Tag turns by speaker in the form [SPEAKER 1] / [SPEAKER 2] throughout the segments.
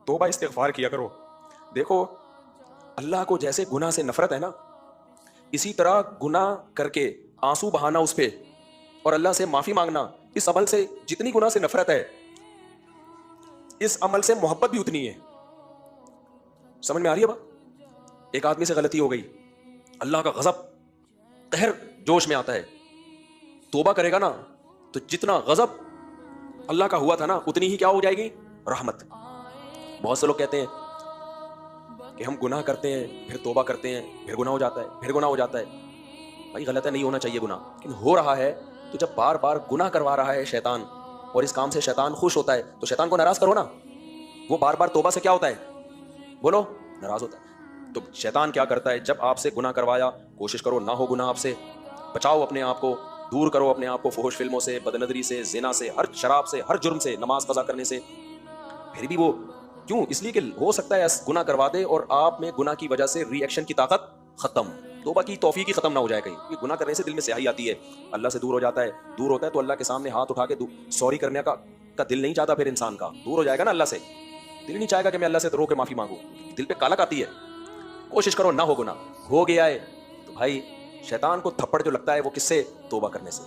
[SPEAKER 1] توبہ استغفار کیا کرو. دیکھو اللہ کو جیسے گناہ سے نفرت ہے نا، اسی طرح گناہ کر کے آنسو بہانا اس پہ اور اللہ سے معافی مانگنا، اس عمل سے جتنی گناہ سے نفرت ہے اس عمل سے محبت بھی اتنی ہے. سمجھ میں آ رہی ہے بات؟ ایک آدمی سے غلطی ہو گئی، اللہ کا غضب قہر جوش میں آتا ہے، توبہ کرے گا نا تو جتنا غضب اللہ کا ہوا تھا نا اتنی ہی کیا ہو جائے گی؟ رحمت. بہت سے لوگ کہتے ہیں کہ ہم گناہ کرتے ہیں پھر توبہ کرتے ہیں پھر گناہ ہو جاتا ہے، پھر گناہ ہو جاتا ہے. بھائی غلط ہے، نہیں ہونا چاہیے گناہ، لیکن ہو رہا ہے تو جب بار بار گناہ کروا رہا ہے شیطان اور اس کام سے شیطان خوش ہوتا ہے تو شیطان کو ناراض کرو نا. وہ بار بار توبہ سے کیا ہوتا ہے؟ بولو، ناراض ہوتا ہے. تو شیطان کیا کرتا ہے؟ جب آپ سے گناہ کروایا، کوشش کرو نہ ہو گناہ آپ سے، بچاؤ اپنے آپ کو، دور کرو اپنے آپ کو فحش فلموں سے، بدنظری سے، زنا سے، ہر شراب سے، ہر جرم سے، نماز قضا کرنے سے. پھر بھی وہ کیوں؟ اس لیے کہ ہو سکتا ہے گناہ کروا دے اور آپ میں گناہ کی وجہ سے ری ایکشن کی طاقت ختم، توبہ کی توفیق ہی ختم نہ ہو جائے کہیں. کیونکہ گناہ کرنے سے دل میں سیاہی آتی ہے، اللہ سے دور ہو جاتا ہے، دور ہوتا ہے تو اللہ کے سامنے ہاتھ اٹھا کے سوری کرنے کا دل نہیں چاہتا. پھر انسان کا دور ہو جائے گا نا اللہ سے، دل نہیں چاہے گا کہ میں اللہ سے رو کے معافی مانگوں، دل پہ کالک آتی ہے. کوشش کرو نہ ہو گناہ، ہو گیا ہے تو بھائی شیطان کو تھپڑ جو لگتا ہے وہ کس سے؟ توبہ کرنے سے.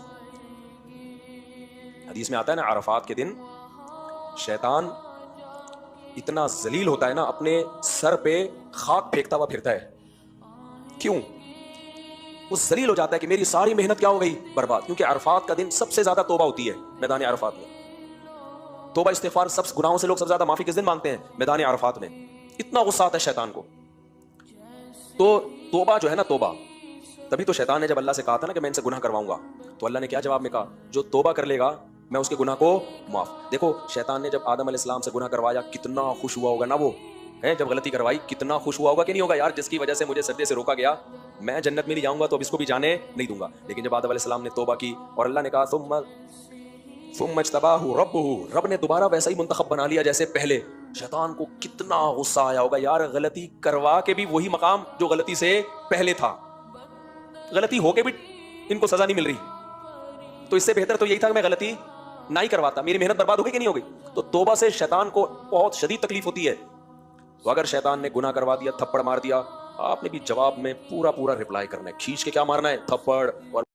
[SPEAKER 1] حدیث میں آتا ہے نا عرفات کے دن شیطان اتنا ذلیل ہوتا ہے نا، اپنے سر پہ خاک پھینکتا ہوا پھرتا ہے. کیوں؟ وہ ذلیل ہو جاتا ہے کہ میری ساری محنت کیا ہو گئی؟ برباد. کیونکہ عرفات کا دن سب سے زیادہ توبہ ہوتی ہے میدان عرفات میں. توبہ استغفار، سب گناہوں سے لوگ سب سے زیادہ معافی کس دن مانگتے ہیں؟ میدان عرفات میں. اتنا غصہ آتا ہے شیطان کو. تو توبہ جو ہے نا، توبہ، تبھی تو شیطان نے جب اللہ سے کہا تھا نا کہ میں ان سے گناہ کرواؤں گا، تو اللہ نے کیا جواب میں کہا؟ جو توبہ کر لے گا میں اس کے گناہ کو معاف. دیکھو شیطان نے جب آدم علیہ السلام سے گناہ کروایا کتنا خوش ہوا ہوگا نا، وہ ہے جب غلطی کروائی کتنا خوش ہوا ہوگا کہ نہیں ہوگا؟ یار جس کی وجہ سے مجھے سجدے سے روکا گیا، میں جنت میں نہیں جاؤں گا تو اب اس کو بھی جانے نہیں دوں گا. لیکن جب آدم علیہ السلام نے توبہ کی اور اللہ نے کہا ثم اجتباہ ربہ، رب نے دوبارہ ویسا ہی منتخب بنا لیا جیسے پہلے، شیطان کو کتنا غصہ آیا ہوگا. یار غلطی کروا کے بھی وہی مقام جو غلطی سے پہلے تھا، غلطی ہو کے بھی ان کو سزا نہیں مل رہی، تو اس سے بہتر تو یہی تھا کہ میں غلطی نہ ہی کرواتا، میری محنت برباد ہو گئی کہ نہیں ہو گئی. تو توبہ سے شیطان کو بہت شدید تکلیف ہوتی ہے. تو اگر شیطان نے گناہ کروا دیا، تھپڑ مار دیا، آپ نے بھی جواب میں پورا رپلائی کرنا ہے، کھینچ کے کیا مارنا ہے؟ تھپڑ. اور